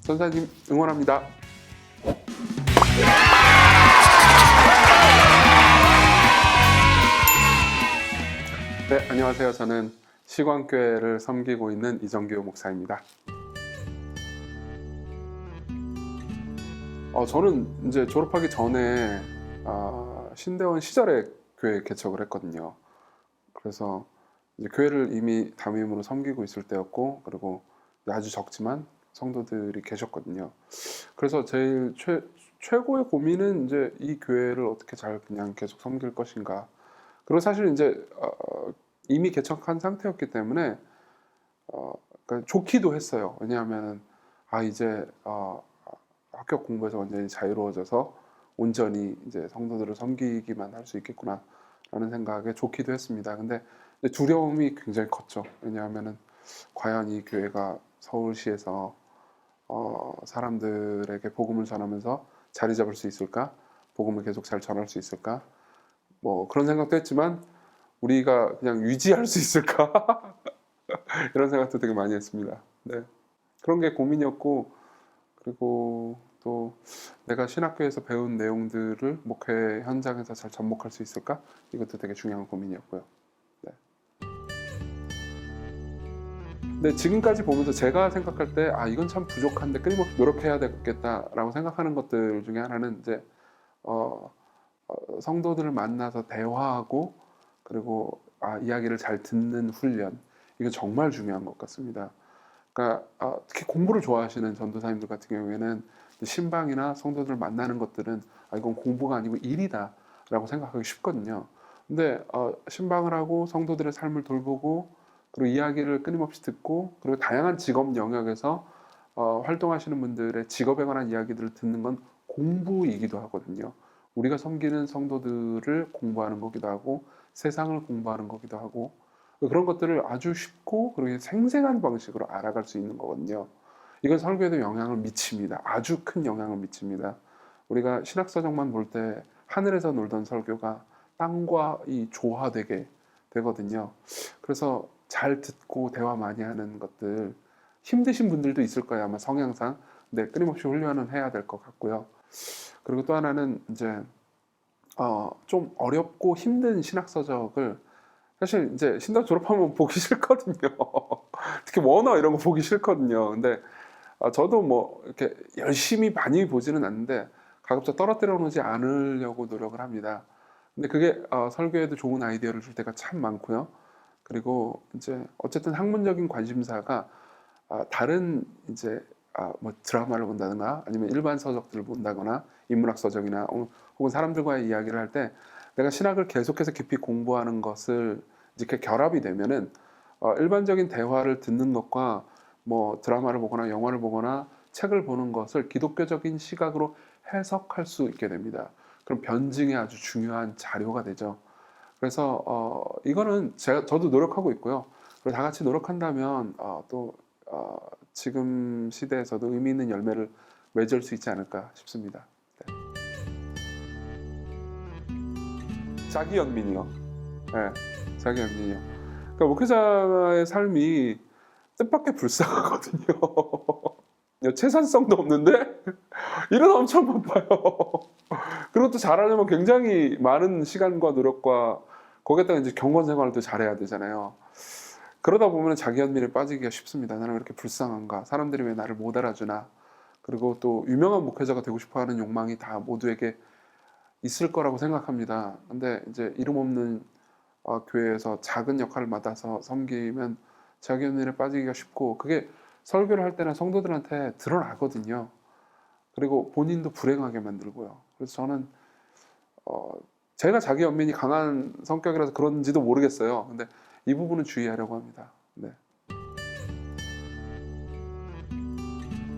전사님 응원합니다. 네, 안녕하세요. 저는 시광교회를 섬기고 있는 이정규 목사입니다. 저는 이제 졸업하기 전에 신대원 시절에 교회 개척을 했거든요. 그래서 이제 교회를 이미 담임으로 섬기고 있을 때였고, 그리고 아주 적지만 성도들이 계셨거든요. 그래서 제일 최고의 고민은 이제 이 교회를 어떻게 잘 그냥 계속 섬길 것인가. 그리고 사실 이제 이미 개척한 상태였기 때문에 그러니까 좋기도 했어요. 왜냐하면 이제 학교 공부에서 완전히 자유로워져서 온전히 이제 성도들을 섬기기만 할 수 있겠구나라는 생각에 좋기도 했습니다. 근데 두려움이 굉장히 컸죠. 왜냐하면은 과연 이 교회가 서울시에서 사람들에게 복음을 전하면서 자리 잡을 수 있을까? 복음을 계속 잘 전할 수 있을까? 뭐 그런 생각도 했지만 우리가 그냥 유지할 수 있을까? 이런 생각도 되게 많이 했습니다. 네. 그런 게 고민이었고, 그리고 또 내가 신학교에서 배운 내용들을 목회 현장에서 잘 접목할 수 있을까? 이것도 되게 중요한 고민이었고요. 네. 근데 지금까지 보면서 제가 생각할 때 이건 참 부족한데 끊임없이 노력해야 되겠다라고 생각하는 것들 중에 하나는 이제 성도들을 만나서 대화하고, 그리고 이야기를 잘 듣는 훈련, 이건 정말 중요한 것 같습니다. 그러니까 특히 공부를 좋아하시는 전도사님들 같은 경우에는 신방이나 성도들을 만나는 것들은 이건 공부가 아니고 일이다 라고 생각하기 쉽거든요. 근데 신방을 하고 성도들의 삶을 돌보고, 그리고 이야기를 끊임없이 듣고, 그리고 다양한 직업 영역에서 활동하시는 분들의 직업에 관한 이야기들을 듣는 건 공부이기도 하거든요. 우리가 섬기는 성도들을 공부하는 거기도 하고, 세상을 공부하는 거기도 하고, 그런 것들을 아주 쉽고 그리고 생생한 방식으로 알아갈 수 있는 거거든요. 이건 설교에도 영향을 미칩니다. 아주 큰 영향을 미칩니다. 우리가 신학서적만 볼 때 하늘에서 놀던 설교가 땅과 조화되게 되거든요. 그래서 잘 듣고 대화 많이 하는 것들, 힘드신 분들도 있을 거예요, 아마 성향상. 근데 끊임없이 훈련은 해야 될 것 같고요. 그리고 또 하나는 이제 좀 어렵고 힘든 신학서적을 사실 이제 신학 졸업하면 보기 싫거든요. 특히 원어 이런 거 보기 싫거든요. 근데 저도 뭐 이렇게 열심히 많이 보지는 않는데 가급적 떨어뜨려 놓지 않으려고 노력을 합니다. 근데 그게 설교에도 좋은 아이디어를 줄 때가 참 많고요. 그리고 이제 어쨌든 학문적인 관심사가 다른 이제 뭐 드라마를 본다든가 아니면 일반 서적들을 본다거나 인문학 서적이나 혹은 사람들과의 이야기를 할 때 내가 신학을 계속해서 깊이 공부하는 것을 이렇게 결합이 되면은 일반적인 대화를 듣는 것과 뭐 드라마를 보거나 영화를 보거나 책을 보는 것을 기독교적인 시각으로 해석할 수 있게 됩니다. 그럼 변증에 아주 중요한 자료가 되죠. 그래서 이거는 저도 노력하고 있고요. 그리고 다 같이 노력한다면 또 지금 시대에서도 의미 있는 열매를 맺을 수 있지 않을까 싶습니다. 네. 자기연민이요. 네, 자기연민이요. 그러니까 목회자의 삶이 뜻밖의 불쌍하거든요. 채산성도 없는데 일은 엄청 바빠요. 그리고 또 잘하려면 굉장히 많은 시간과 노력과 거기에다가 이제 경건 생활을 또 잘해야 되잖아요. 그러다 보면 자기연민에 빠지기가 쉽습니다. 나는 왜 이렇게 불쌍한가? 사람들이 왜 나를 못 알아주나? 그리고 또 유명한 목회자가 되고 싶어하는 욕망이 다 모두에게 있을 거라고 생각합니다. 근데 이제 이름 없는 교회에서 작은 역할을 맡아서 섬기면 자기연민에 빠지기가 쉽고, 그게 설교를 할 때나 성도들한테 드러나거든요. 그리고 본인도 불행하게 만들고요. 그래서 저는 제가 자기연민이 강한 성격이라서 그런지도 모르겠어요. 근데 이 부분은 주의하려고 합니다. 네.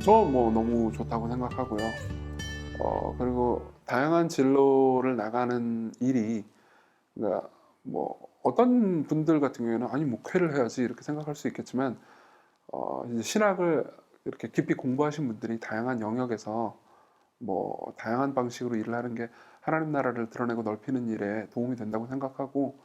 저 뭐 너무 좋다고 생각하고요. 그리고 다양한 진로를 나가는 일이, 그러니까 뭐 어떤 분들 같은 경우에는 목회를 해야지 이렇게 생각할 수 있겠지만 이제 신학을 이렇게 깊이 공부하신 분들이 다양한 영역에서 뭐 다양한 방식으로 일을 하는 게 하나님 나라를 드러내고 넓히는 일에 도움이 된다고 생각하고,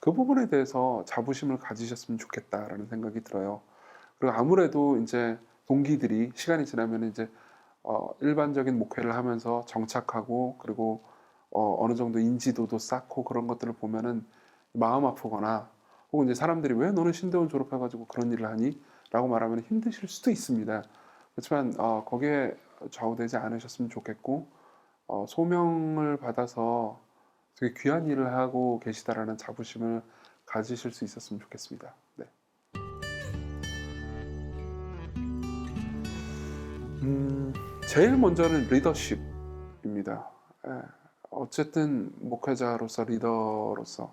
그 부분에 대해서 자부심을 가지셨으면 좋겠다라는 생각이 들어요. 그리고 아무래도 이제 동기들이 시간이 지나면 이제 일반적인 목회를 하면서 정착하고 그리고 어느 정도 인지도도 쌓고 그런 것들을 보면은 마음 아프거나 혹은 이제 사람들이 왜 너는 신대원 졸업해가지고 그런 일을 하니? 라고 말하면 힘드실 수도 있습니다. 그렇지만 거기에 좌우되지 않으셨으면 좋겠고 소명을 받아서 되게 귀한 일을 하고 계시다라는 자부심을 가지실 수 있었으면 좋겠습니다. 네. 제일 먼저는 리더십입니다. 예, 어쨌든 목회자로서 리더로서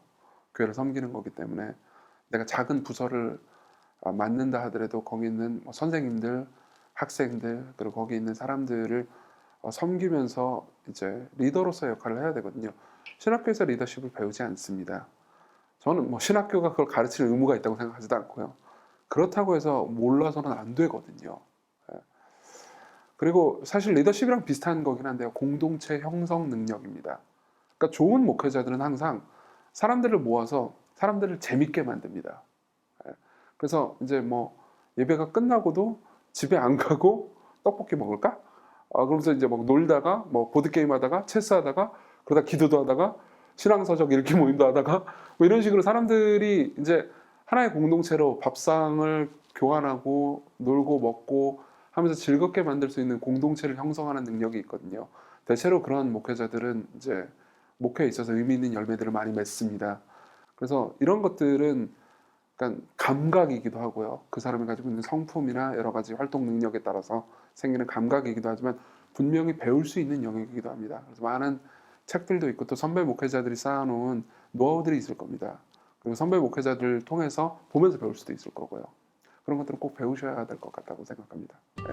교회를 섬기는 거기 때문에 내가 작은 부서를 맡는다 하더라도 거기 있는 뭐 선생님들, 학생들 그리고 거기 있는 사람들을 섬기면서 이제 리더로서 역할을 해야 되거든요. 신학교에서 리더십을 배우지 않습니다. 저는 뭐 신학교가 그걸 가르치는 의무가 있다고 생각하지도 않고요. 그렇다고 해서 몰라서는 안 되거든요. 예. 그리고 사실 리더십이랑 비슷한 거긴 한데요. 공동체 형성 능력입니다. 그러니까 좋은 목회자들은 항상 사람들을 모아서 사람들을 재밌게 만듭니다. 예. 그래서 이제 뭐 예배가 끝나고도 집에 안 가고 떡볶이 먹을까? 그러면서 이제 막 놀다가 뭐 보드게임 하다가 체스하다가 그러다 기도도 하다가 신앙서적 읽기 모임도 하다가 뭐 이런 식으로 사람들이 이제 하나의 공동체로 밥상을 교환하고 놀고 먹고 하면서 즐겁게 만들 수 있는 공동체를 형성하는 능력이 있거든요. 대체로 그런 목회자들은 이제 목회에 있어서 의미 있는 열매들을 많이 맺습니다. 그래서 이런 것들은 약간 감각이기도 하고요. 그 사람이 가지고 있는 성품이나 여러 가지 활동 능력에 따라서 생기는 감각이기도 하지만 분명히 배울 수 있는 영역이기도 합니다. 그래서 많은 책들도 있고 또 선배 목회자들이 쌓아놓은 노하우들이 있을 겁니다. 그리고 선배 목회자들을 통해서 보면서 배울 수도 있을 거고요. 그런 것들은 꼭 배우셔야 될 것 같다고 생각합니다. 네.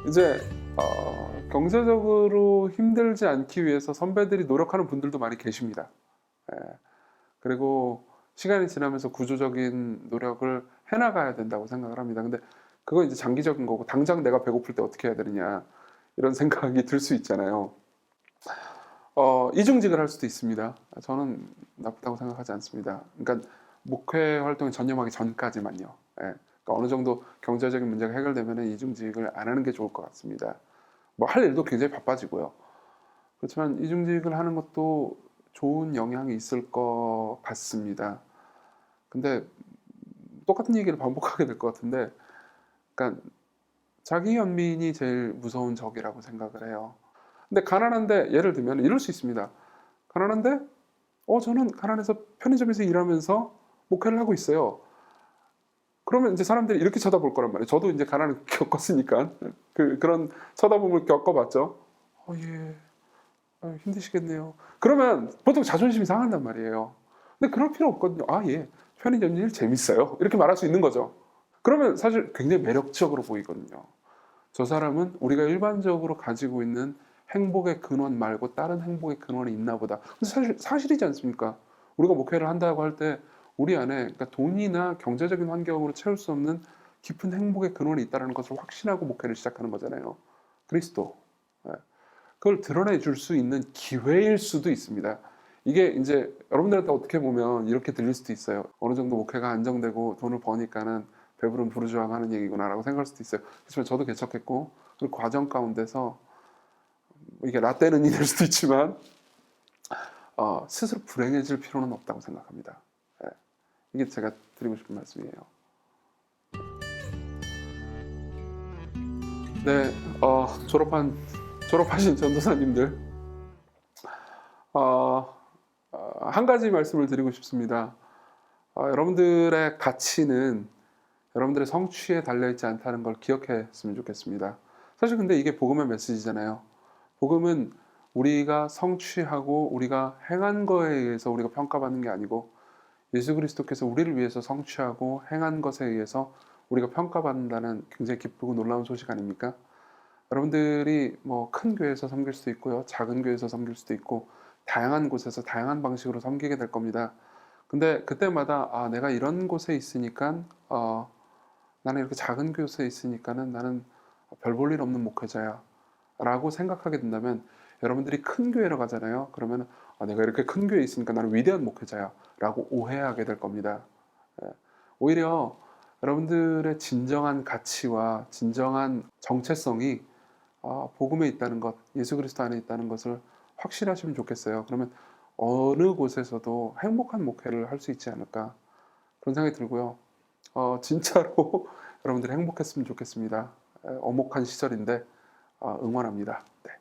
이제 경제적으로 힘들지 않기 위해서 선배들이 노력하는 분들도 많이 계십니다. 예. 그리고 시간이 지나면서 구조적인 노력을 해나가야 된다고 생각을 합니다. 근데 그거 이제 장기적인 거고 당장 내가 배고플 때 어떻게 해야 되느냐 이런 생각이 들 수 있잖아요. 이중직을 할 수도 있습니다. 저는 나쁘다고 생각하지 않습니다. 그러니까 목회 활동에 전념하기 전까지만요. 예. 그러니까 어느 정도 경제적인 문제가 해결되면 이중직을 안 하는 게 좋을 것 같습니다. 뭐 할 일도 굉장히 바빠지고요. 그렇지만 이중직을 하는 것도 좋은 영향이 있을 것 같습니다. 근데 똑같은 얘기를 반복하게 될 것 같은데, 그러니까 자기 연민이 제일 무서운 적이라고 생각을 해요. 근데 가난한데 예를 들면 이럴 수 있습니다. 가난한데 저는 가난해서 편의점에서 일하면서 목회를 하고 있어요. 그러면 이제 사람들이 이렇게 쳐다볼 거란 말이에요. 저도 이제 가난을 겪었으니까 그런 쳐다봄을 겪어봤죠. 예. 힘드시겠네요. 그러면 보통 자존심이 상한단 말이에요. 근데 그럴 필요 없거든요. 예, 편의점 일 재밌어요. 이렇게 말할 수 있는 거죠. 그러면 사실 굉장히 매력적으로 보이거든요. 저 사람은 우리가 일반적으로 가지고 있는 행복의 근원 말고 다른 행복의 근원이 있나 보다. 사실이지 않습니까? 우리가 목회를 한다고 할 때 우리 안에 그러니까 돈이나 경제적인 환경으로 채울 수 없는 깊은 행복의 근원이 있다는 것을 확신하고 목회를 시작하는 거잖아요. 그리스도. 예. 그걸 드러내 줄 수 있는 기회일 수도 있습니다. 이게 이제 여러분들한테 어떻게 보면 이렇게 들릴 수도 있어요. 어느 정도 목회가 안정되고 돈을 버니까는 배부른 부르주아가 하는 얘기구나라고 생각할 수도 있어요. 그렇지만 저도 개척했고 그 과정 가운데서 이게 라떼는이 될 수도 있지만 스스로 불행해질 필요는 없다고 생각합니다. 예. 이게 제가 드리고 싶은 말씀이에요. 네, 졸업하신 전도사님들, 어, 한 가지 말씀을 드리고 싶습니다. 여러분들의 가치는 여러분들의 성취에 달려있지 않다는 걸 기억했으면 좋겠습니다. 사실 근데 이게 복음의 메시지잖아요. 복음은 우리가 성취하고 우리가 행한 거에 의해서 우리가 평가받는 게 아니고 예수 그리스도께서 우리를 위해서 성취하고 행한 것에 의해서 우리가 평가받는다는 굉장히 기쁘고 놀라운 소식 아닙니까? 여러분들이 뭐 큰 교회에서 섬길 수도 있고요. 작은 교회에서 섬길 수도 있고 다양한 곳에서 다양한 방식으로 섬기게 될 겁니다. 근데 그때마다 내가 이런 곳에 있으니까 나는 이렇게 작은 교회에 있으니까는 나는 별 볼 일 없는 목회자야 라고 생각하게 된다면 여러분들이 큰 교회로 가잖아요. 그러면 내가 이렇게 큰 교회에 있으니까 나는 위대한 목회자야 라고 오해하게 될 겁니다. 예. 오히려 여러분들의 진정한 가치와 진정한 정체성이 복음에 있다는 것, 예수 그리스도 안에 있다는 것을 확실하시면 좋겠어요. 그러면 어느 곳에서도 행복한 목회를 할 수 있지 않을까 그런 생각이 들고요. 진짜로 여러분들이 행복했으면 좋겠습니다. 어목한 시절인데 응원합니다. 네.